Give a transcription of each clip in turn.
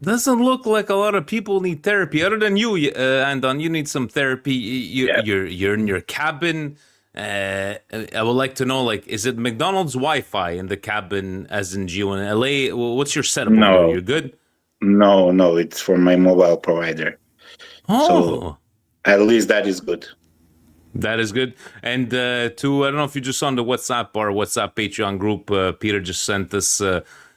Doesn't look like a lot of people need therapy, other than you, Andon. You need some therapy. Yeah. You're in your cabin. I would like to know, like, is it McDonald's Wi-Fi in the cabin, as in Geo in LA? What's your setup over there? No, You're good. no, it's for my mobile provider. So Oh, at least that is good. that is good. And I don't know if you just saw on the WhatsApp or WhatsApp Patreon group, Peter just sent us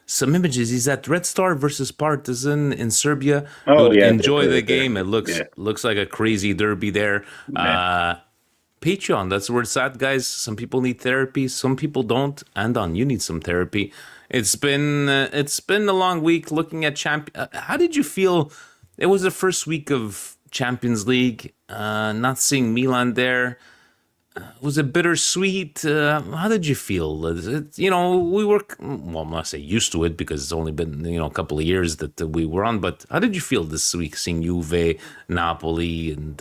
some images. He's at Red Star versus Partizan in Serbia. Oh Dude, yeah, they enjoy play the there. game. It Yeah, looks like a crazy derby there. yeah. Patreon, that's where it's at, guys. Some people need therapy, some people don't. Andon, you need some therapy. It's been a long week looking at How did you feel? It was the first week of Champions League. Not seeing Milan there, was it bittersweet? How did you feel? We were, well, I'm not say used to it because it's only been a couple of years that we were on. But how did you feel this week seeing Juve, Napoli, and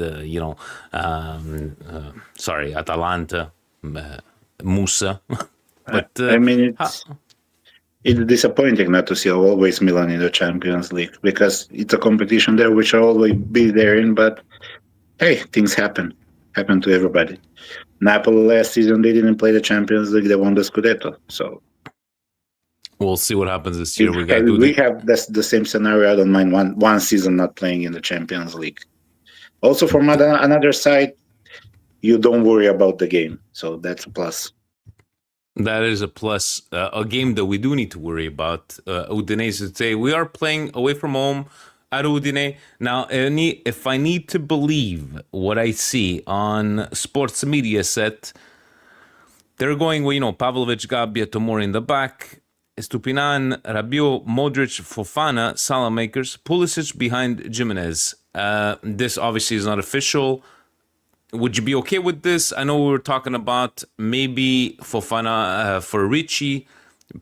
sorry, Atalanta, Musa? but I mean, how, it's disappointing not to see always Milan in the Champions League because it's a competition there which I'll always be there in. But hey, things happen to everybody. Napoli last season they didn't play the Champions League; they won the Scudetto. So we'll see what happens this year. if We got to do we the. have the same scenario, I don't mind one season not playing in the Champions League. Also, from another side, you don't worry about the game, so that's a plus. That is a plus. A game that we do need to worry about. Udinese today. We are playing away from home at Udine. Now, if I need to believe what I see on sports media set, they're going with, Pavlovic, Gabbia, Tomori in the back, Estupinan, Rabiot, Modric, Fofana, Salamakers, Pulisic behind Jimenez. This obviously is not official. Would you be okay with this? I know we were talking about maybe Fofana for Richie.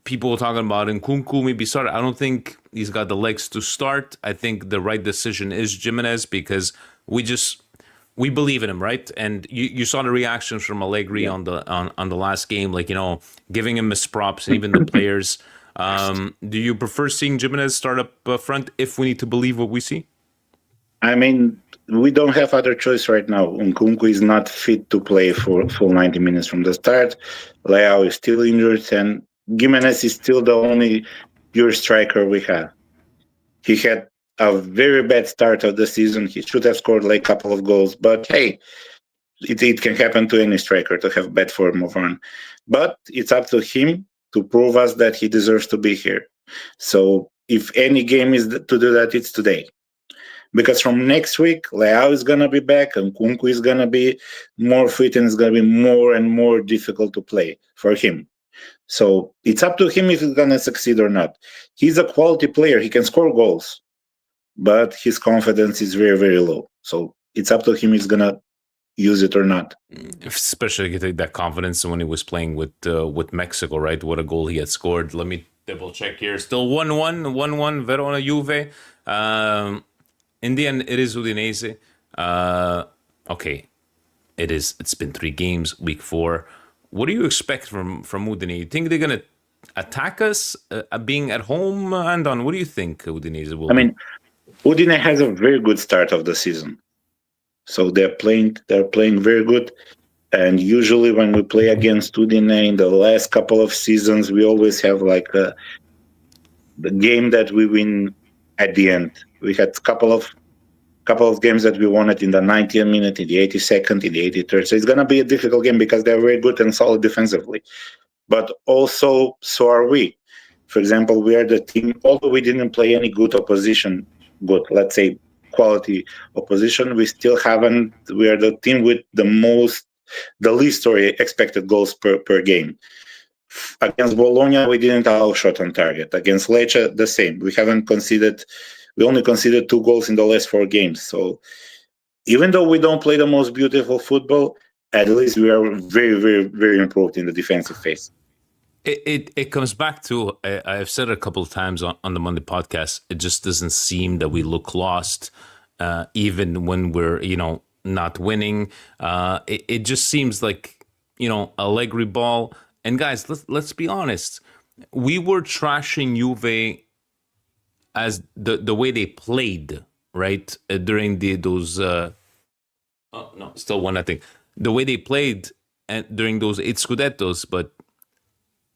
People were talking about Nkunku maybe start. I don't think he's got the legs to start. I think the right decision is Jimenez because we believe in him, right? And you saw the reactions from Allegri Yeah. on the last game, like giving him his props, and even the players. Do you prefer seeing Jimenez start up front if we need to believe what we see? I mean, we don't have other choice right now. Nkunku is not fit to play for full 90 minutes from the start. Leao is still injured, and Gimenez is still the only pure striker we have. He had a very bad start of the season. He should have scored like a couple of goals, but hey, it can happen to any striker to have bad form of run. But it's up to him to prove us that he deserves to be here. So if any game is to do that, it's today because from next week, Leao is going to be back and Kunku is going to be more fit and it's going to be more and more difficult to play for him. So it's up to him if he's going to succeed or not. He's a quality player. He can score goals, but his confidence is very, very low. So it's up to him if he's going to use it or not. Especially getting that confidence when he was playing with Mexico, right? What a goal he had scored. Let me double check here. Still 1-1, Verona Juve. In the end, it is Udinese. Okay, it's been 3 games, week 4. What do you expect from Udine? You think they're gonna attack us, being at home? Andon, what do you think Udinese will I do? mean, Udine has a very good start of the season. So they're playing very good. And usually when we play against Udine in the last couple of seasons, we always have like the game that we win at the end. We had a couple of games that we won it in the 90th minute, in the 82nd, in the 83rd. So it's gonna be a difficult game because they're very good and solid defensively. But also so are we. For example, we are the team, although we didn't play any good opposition, good, let's say quality opposition, we still haven't, we are the team with the least expected goals per game. Against Bologna, we didn't allow shot on target. Against Lecce, the same. We only conceded 2 goals in the last 4 games. So even though we don't play the most beautiful football, at least we are very, very, very improved in the defensive phase. It comes back to I've said it a couple of times on the Monday podcast. It just doesn't seem that we look lost, even when we're not winning. It just seems like Allegri ball. And guys, let's be honest. We were trashing Juve as the way they played, right, during those. Oh no, still 1-0. The way they played and during those 8 Scudettos, but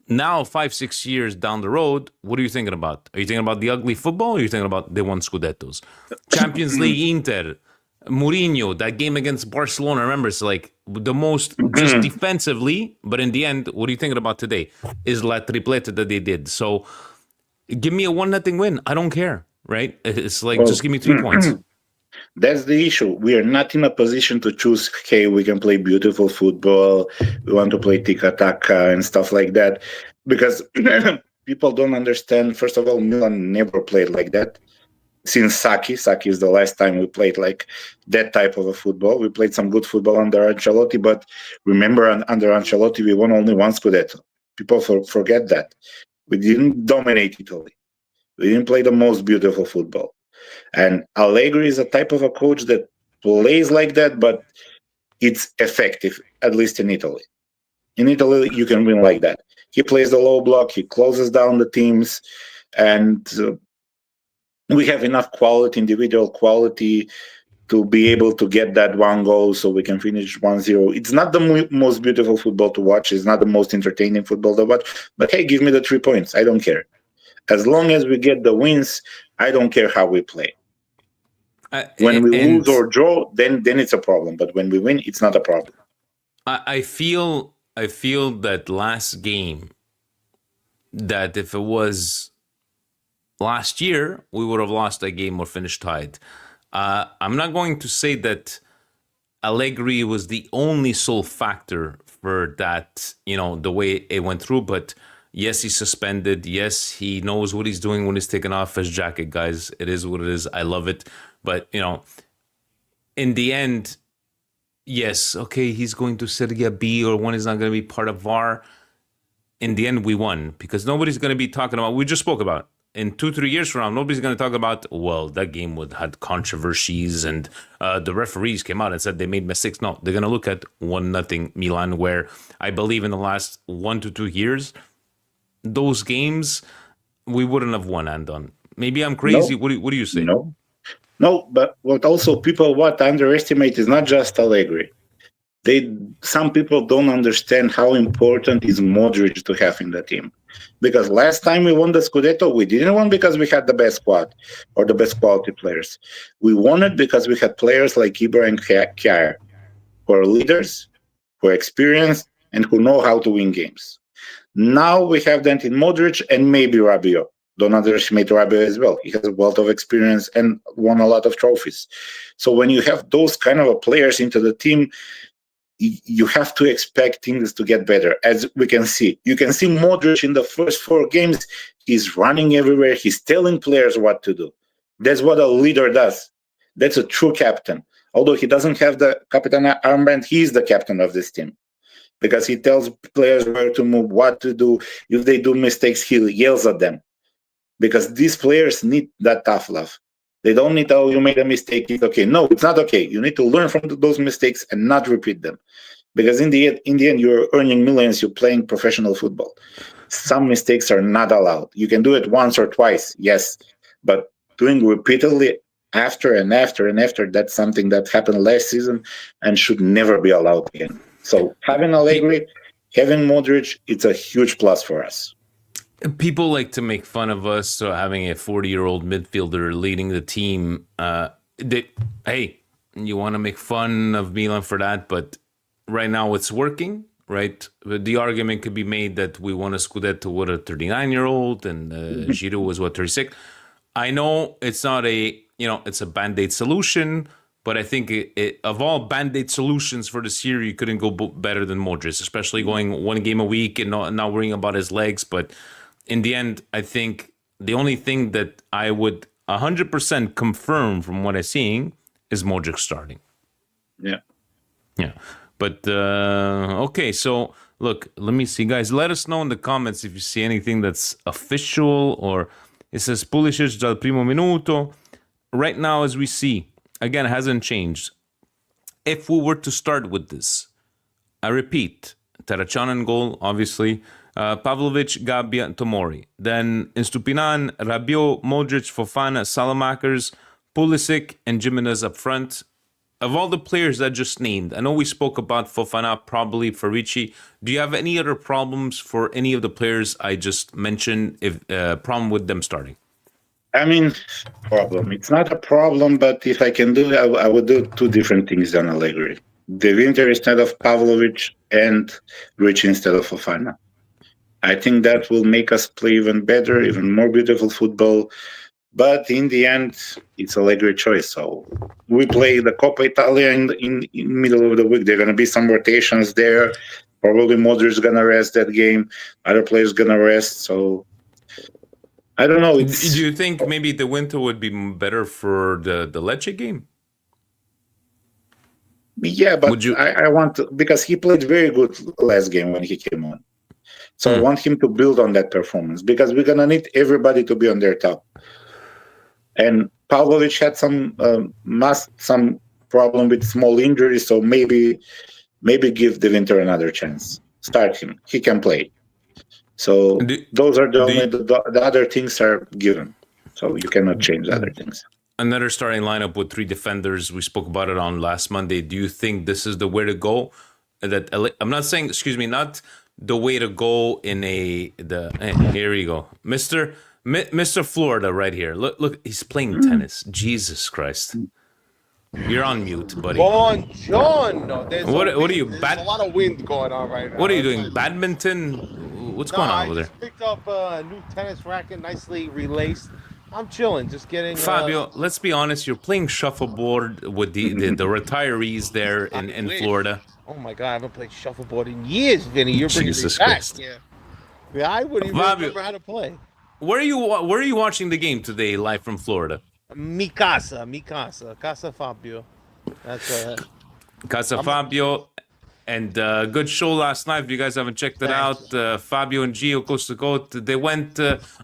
now 5-6 years down the road, what are you thinking about? Are you thinking about the ugly football? Or are you thinking about they won Scudettos? Champions League Inter, Mourinho, that game against Barcelona, remember, it's like the most just defensively, but in the end, what are you thinking about today? Is La Tripleta that they did. So give me a 1-0 win. I don't care, right? It's like, just give me 3 points. That's the issue. We are not in a position to choose, hey, we can play beautiful football, we want to play tiki-taka and stuff like that. Because people don't understand, first of all, Milan never played like that. Since Saki is the last time we played like that type of a football. We played some good football under Ancelotti, but remember, under Ancelotti, we won only 1 Scudetto. People forget that. We didn't dominate Italy. We didn't play the most beautiful football. And Allegri is a type of a coach that plays like that, but it's effective, at least in Italy. In Italy, you can win like that. He plays the low block, he closes down the teams, and we have enough quality, individual quality, to be able to get that 1 goal so we can finish 1-0. It's not the most beautiful football to watch. It's not the most entertaining football to watch. But hey, give me the 3 points. I don't care. As long as we get the wins, I don't care how we play. When we lose or draw, then it's a problem. But when we win, it's not a problem. I feel that last game, that if it was last year, we would have lost that game or finished tied. I'm not going to say that Allegri was the only sole factor for that, the way it went through, but yes, he's suspended. Yes, he knows what he's doing when he's taking off his jacket, guys. It is what it is. I love it. But, in the end, yes, okay, he's going to Serie B, or one is not going to be part of VAR. In the end, we won, because nobody's going to be talking about, we just spoke about, in 2-3 years from now, nobody's going to talk about, well, that game had controversies and the referees came out and said they made mistakes. No, they're going to look at 1-0 Milan, where I believe in the last 1 to 2 years, those games, we wouldn't have won, Andon. Maybe I'm crazy. No, what do you say? No, but what also people underestimate is not just Allegri. Some people don't understand how important is Modric to have in the team. Because last time we won the Scudetto, we didn't win because we had the best squad or the best quality players. We won it because we had players like Ibra and Kjaer, who are leaders, who are experienced, and who know how to win games. Now we have that in Modric and maybe Rabiot. Don't underestimate Rabiot as well. He has a wealth of experience and won a lot of trophies. So when you have those kind of players into the team, you have to expect things to get better. As we can see, you can see Modric in the first 4 games. He's running everywhere. He's telling players what to do. That's what a leader does. That's a true captain. Although he doesn't have the captain armband, he's the captain of this team, because he tells players where to move, what to do. If they do mistakes, he yells at them, because these players need that tough love. They don't need, oh, you made a mistake, it's okay. No, it's not okay. You need to learn from those mistakes and not repeat them. Because in the end, you're earning millions, you're playing professional football. Some mistakes are not allowed. You can do it once or twice, yes, but doing repeatedly after and after and after, that's something that happened last season and should never be allowed again. So having Allegri, having Modric, it's a huge plus for us. People like to make fun of us having a 40-year-old midfielder leading the team. Hey, you want to make fun of Milan for that, but right now it's working, right? The argument could be made that we won a Scudetto with a 39-year-old, and Giroud was, 36? I know it's not it's a Band-Aid solution, but I think of all Band-Aid solutions for the series, you couldn't go better than Modric, especially going 1 game a week and not worrying about his legs. But in the end, I think the only thing that I would 100% confirm from what I'm seeing is Modric starting. Yeah. But, okay, so look, let me see, guys. Let us know in the comments if you see anything that's official, or it says Pulisic dal primo minuto. Right now, as we see, again, it hasn't changed. If we were to start with this, I repeat, Terracciano in goal, obviously. Pavlovic, Gabbia, Tomori. Then Estupinan, Rabiot, Modric, Fofana, Salamakers, Pulisic, and Jimenez up front. Of all the players that I just named, I know we spoke about Fofana, probably for Ricci. Do you have any other problems for any of the players I just mentioned? If problem with them starting? I mean, problem. It's not a problem, but if I can do it, I would do two different things than Allegri. De Winter instead of Pavlovic and Rich instead of Fofana. I think that will make us play even better, even more beautiful football. But in the end, it's Allegri choice. So we play the Coppa Italia in middle of the week. There are going to be some rotations there. Probably Modric is going to rest that game. Other players going to rest. So I don't know. Do you think maybe the winter would be better for the Lecce game? Yeah, but I want to, because he played very good last game when he came on. So I want him to build on that performance because we're going to need everybody to be on their top. And Pavlovic had some problem with small injuries, so maybe give De Winter another chance. Start him. He can play. So those are the other things are given. So you cannot change the other things. Another starting lineup with three defenders. We spoke about it on last Monday. Do you think this is the way to go? I'm not saying, excuse me, not the way to go in here you go. Mr. Florida right here. Look, he's playing tennis. Jesus Christ. You're on mute, buddy. Buongiorno. What are you? There's a lot of wind going on right now. What are you doing? Badminton? What's going on over there? I just picked up a new tennis racket, nicely relaced. I'm chilling, just getting. Fabio, let's be honest. You're playing shuffleboard with the retirees there in Florida. Oh my God, I haven't played shuffleboard in years, Vinny. You're bringing Jesus me back. Christ. Yeah, I wouldn't even remember how to play. Where are you watching the game today, live from Florida? Mi casa, Casa Fabio. That's Casa Fabio, and good show last night. If you guys haven't checked it out, Fabio and Gio Coast to Coast, they went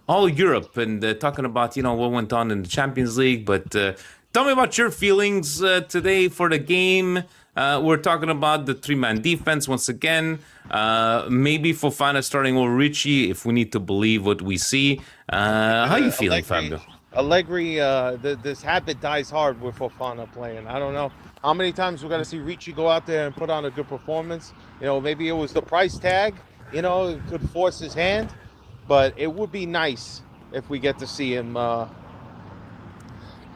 all Europe and talking about what went on in the Champions League. But tell me about your feelings today for the game. We're talking about the three-man defense once again. Maybe Fofana starting over Ricci if we need to believe what we see. How are you feeling, Fabio? Allegri, this habit dies hard with Fofana playing. I don't know how many times we're going to see Ricci go out there and put on a good performance. Maybe it was the price tag, it could force his hand. But it would be nice if we get to see him.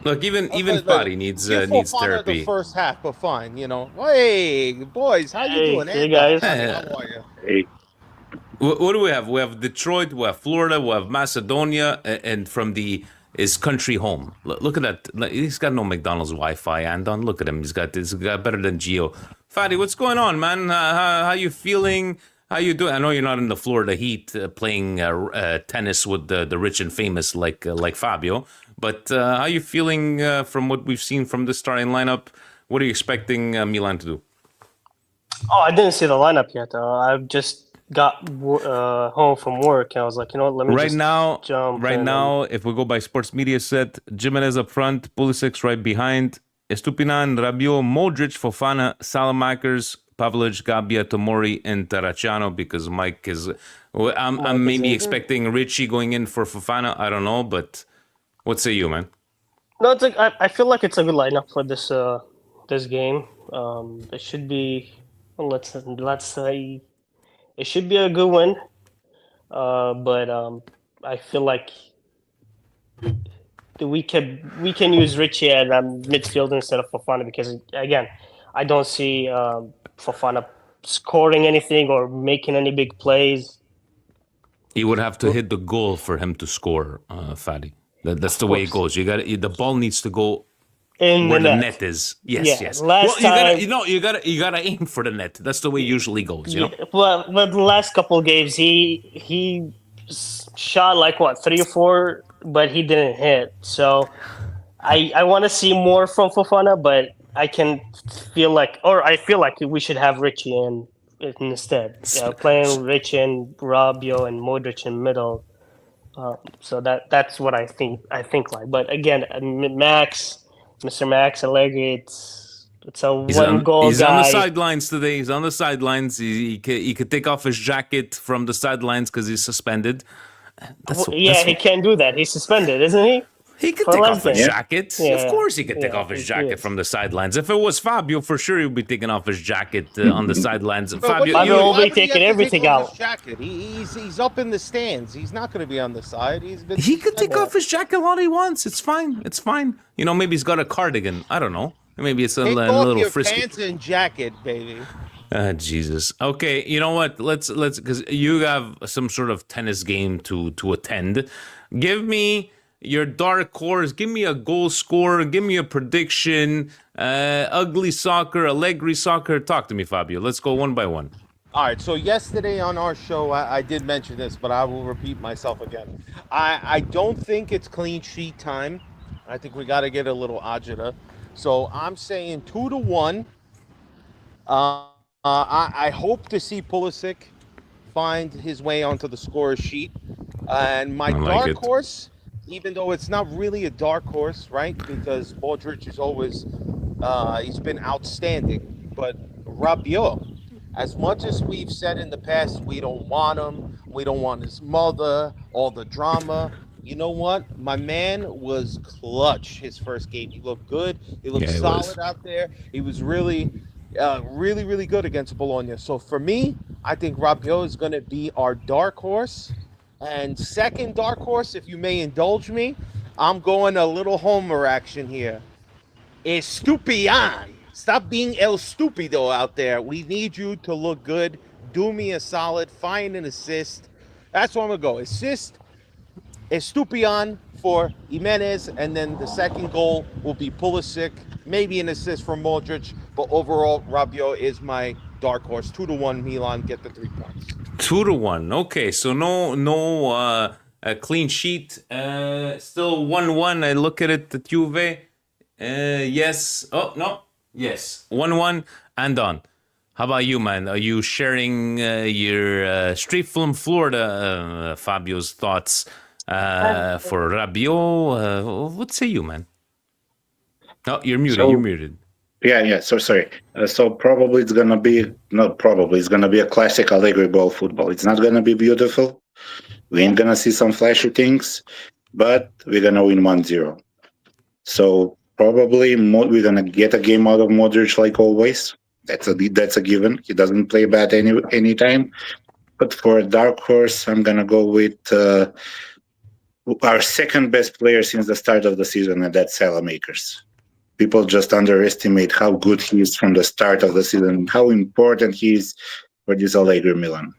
Look, even Fadi needs therapy. The first half, but fine, Hey, boys, how you doing? Hey, guys. How are you? Hey. What do we have? We have Detroit, we have Florida, we have Macedonia, and from his country home. Look at that. He's got no McDonald's Wi-Fi, Andon. Look at him. He's got better than Gio. Fadi, what's going on, man? How you feeling? How you doing? I know you're not in the Florida heat playing tennis with the rich and famous like Fabio, but how you feeling from what we've seen from the starting lineup? What are you expecting Milan to do? Oh, I didn't see the lineup yet. I've just got home from work, and I was like, let me jump. Right now, if we go by sports media set, Jimenez up front, Pulisic right behind, Estupinan, Rabiot, Modric, Fofana, Salamakers, Pavlovic, Gabbia, Tomori, and Terracciano, because Mike is... I'm maybe expecting Ricci going in for Fofana. I don't know, but what say you, man? No, I feel like it's a good lineup for this game. It should be... Let's say... It should be a good win, but I feel like we can use Ricci at midfield instead of Fofana because, again, I don't see Fofana scoring anything or making any big plays. He would have to hit the goal for him to score, Fadi. That's the way it goes. The ball needs to go where the net is. Yes. You gotta aim for the net. That's the way it usually goes. Well, but the last couple of games, he shot like 3 or 4, but he didn't hit. So I want to see more from Fofana, but I feel like we should have Ricci in instead. Playing Ricci and Rabiot and Modric in middle. So that's what I think like. But again, Mr. Max Allegri, It's a one-goal He's on the guy. sidelines today. He's on the sidelines. He could take off his jacket from the sidelines because he's suspended. He can't do that. He's suspended, isn't he? He could For take less off his than- jacket. Yeah. Of course, he could take Yeah, off his he jacket is. from the sidelines. If it was Fabio, for sure he would be taking off his jacket on the sidelines. Fabio, Fabio will why be would he taking have to take everything off out. his jacket? He's up in the stands. He's not going to be on the side. he could take off his jacket all he wants. It's fine. It's fine. You know, maybe he's got a cardigan. I don't know. Maybe it's a Take little off your frisky. pants and jacket, baby. Jesus. Okay, you know what? Let's because you have some sort of tennis game to attend. Give me your dark horse. Give me a goal scorer. Give me a prediction. Ugly soccer, Allegri soccer. Talk to me, Fabio. Let's go one by one. All right, so yesterday on our show, I did mention this, but I will repeat myself again. I don't think it's clean sheet time. I think we got to get a little agita. So I'm saying 2-1. I hope to see Pulisic find his way onto the scorer sheet. And my I like dark it. horse, even though it's not really a dark horse, right? Because Modric is always, he's been outstanding. But Rabiot, as much as we've said in the past, we don't want him, we don't want his mother, all the drama. You know what? My man was clutch his first game. He looked good. He looked Yeah, he solid was. out there. He was really good against Bologna. So for me, I think Rabiot is going to be our dark horse. And second dark horse, if you may indulge me, I'm going a little homer action here. Estupian. Stop being El Stupido out there. We need you to look good. Do me a solid. Find an assist. That's what I'm going to go. Assist. Estupian for Jimenez, and then the second goal will be Pulisic. Maybe an assist from Modric, but overall, Rabiot is my dark horse. 2-1, Milan get the 3 points. 2-1. Okay, so no a clean sheet. Still 1-1. I look at it, the Juve. Yes. Oh no. Yes. 1-1 and on. How about you, man? Are you sharing your straight from Florida, Fabio's thoughts for Rabiot? What say you, man? Oh, you're muted. So- you're muted. Yeah. So sorry. So probably it's gonna be not probably it's gonna be a classic Allegri ball football. It's not gonna be beautiful. We ain't gonna see some flashy things, but we're gonna win 1-0. So probably we're gonna get a game out of Modric like always. That's a given. He doesn't play bad any time. But for a dark horse, I'm gonna go with our second best player since the start of the season, and that's Salamakers. People just underestimate how good he is from the start of the season, how important he is for this Allegri Milan.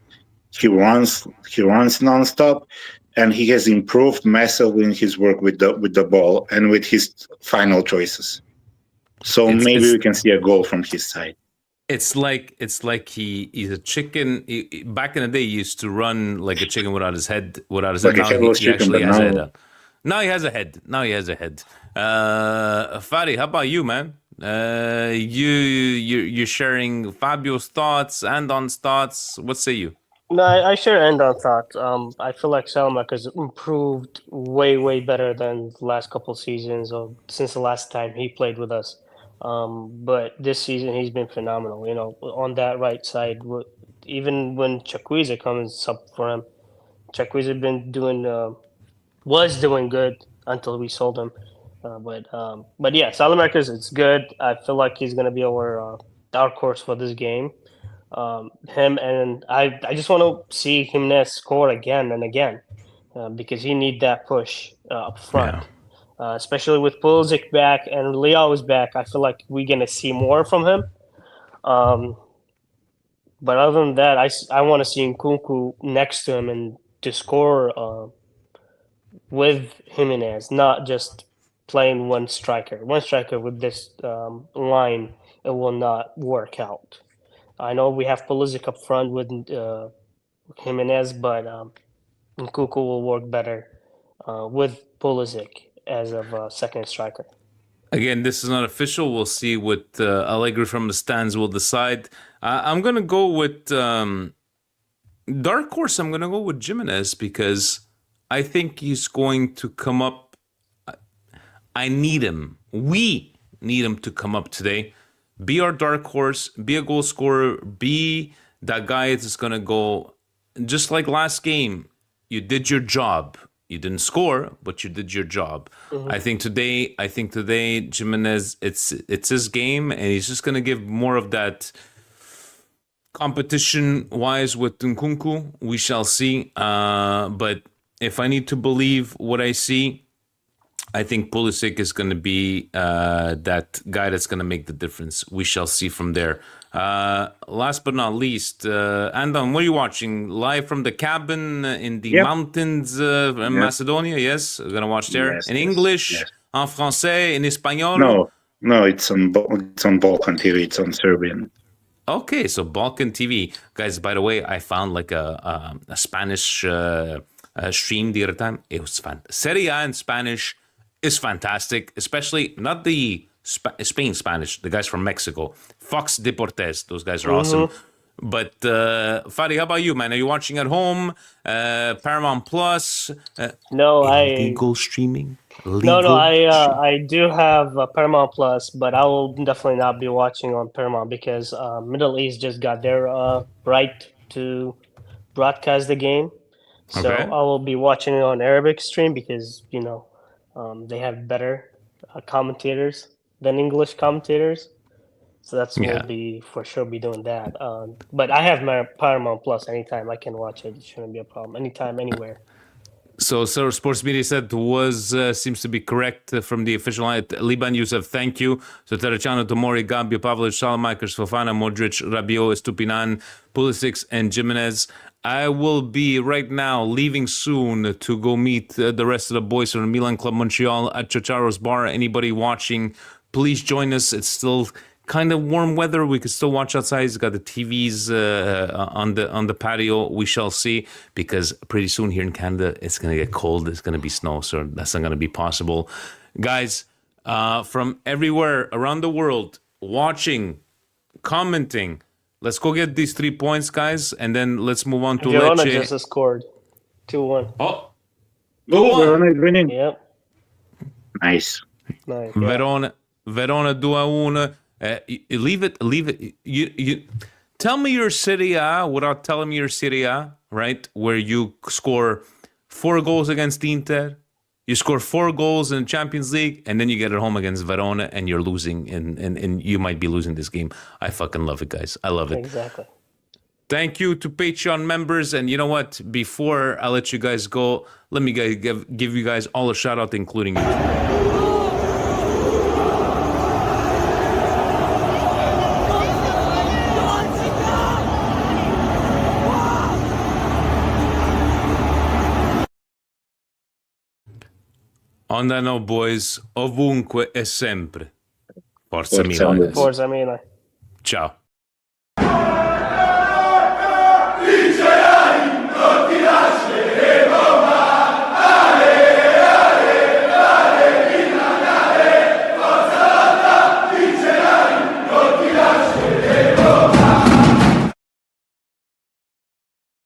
He runs nonstop, and he has improved massively in his work with the ball and with his final choices. So maybe we can see a goal from his side. It's like he's a chicken. Back in the day, he used to run like a chicken without his head. Like a Now headless he chicken, actually but has a now- head. Now he has a head. Fadi, how about you, man? You're sharing Fabio's thoughts, Andon's thoughts. What say you? No, I share Endon thoughts. I feel like Selmak has improved way better than the last couple seasons or since the last time he played with us. But this season he's been phenomenal. You know, on that right side, even when Chakwueze comes up for him, Chakwueze was doing good until we sold him. But yeah, Salamakers, it's good. I feel like he's gonna be our dark horse for this game. Him and I just want to see Jimenez score again and again because he need that push up front, especially with Pulisic back and Leo is back. I feel like we're gonna see more from him. But other than that, I want to see Nkunku next to him and to score with Jimenez, not just playing one striker. One striker with this line, it will not work out. I know we have Pulisic up front with Jimenez, but Nkunku will work better with Pulisic as a second striker. Again, this is not official. We'll see what Allegri from the stands will decide. I'm going to go with dark horse. I'm going to go with Jimenez because I think he's going to come up. I need him. We need him to come up today Be our dark horse. Be a goal scorer. Be that guy that's going to go, just like last game. You did your job. You didn't score, but you did your job. I think today, Jimenez, it's his game, and he's just going to give more of that competition-wise with Nkunku. We shall see. But if I need to believe what I see, I think Pulisic is going to be that guy that's going to make the difference. We shall see from there. Last but not least, Anton, what are you watching? Live from the cabin in the mountains in Macedonia? Yes, we're going to watch there. Yes, in yes, English, yes. en français, in Espanol? No, it's on Balkan TV. It's on Serbian. Okay, so Balkan TV. Guys, by the way, I found like a Spanish stream the other time. It was fun. Serie A in Spanish is fantastic, especially not the Spain Spanish, the guys from Mexico. Fox Deportes, those guys are awesome. But Fadi, how about you, man? Are you watching at home? Paramount Plus? No, illegal streaming? I do have Paramount Plus, but I will definitely not be watching on Paramount because Middle East just got their right to broadcast the game. So Okay. I will be watching it on Arabic stream because they have better commentators than English commentators. So that's Yeah. we'll be for sure be doing that. But I have my Paramount Plus anytime I can watch it. It shouldn't be a problem. Anytime, anywhere. So, Sir Sports Media said seems to be correct from the official line. Liban Youssef, thank you. So, Terracciano, Tomori, Gambia, Pavlovic, Salamakers, Fofana, Modric, Rabiot, Estupinan, Pulisic, and Jimenez. I will be right now leaving soon to go meet the rest of the boys from the Milan Club Montreal at Chocharo's Bar. Anybody watching, please join us. It's still kind of warm weather. We could still watch outside. It's got the TVs on the patio. We shall see, because pretty soon here in Canada it's going to get cold. It's going to be snow, so that's not going to be possible. Guys, from everywhere around the world, watching, commenting, let's go get these 3 points, guys, and then let's move on to Girona Lecce. just scored 2-1. Oh, Verona is winning. Yep. Nice. Nice. Yeah. Verona 2-1. Leave it. You tell me your Serie A without telling me your Serie A, right? Where you score 4 goals against Inter, you score 4 goals in the Champions League, and then you get it home against Verona, and you're losing, and you might be losing this game. I fucking love it, guys. I love it. Exactly. Thank you to Patreon members. And you know what? Before I let you guys go, let me give you guys all a shout out, including you. On that note, boys, ovunque e sempre. Forza Milan. Forza Milan. Ciao.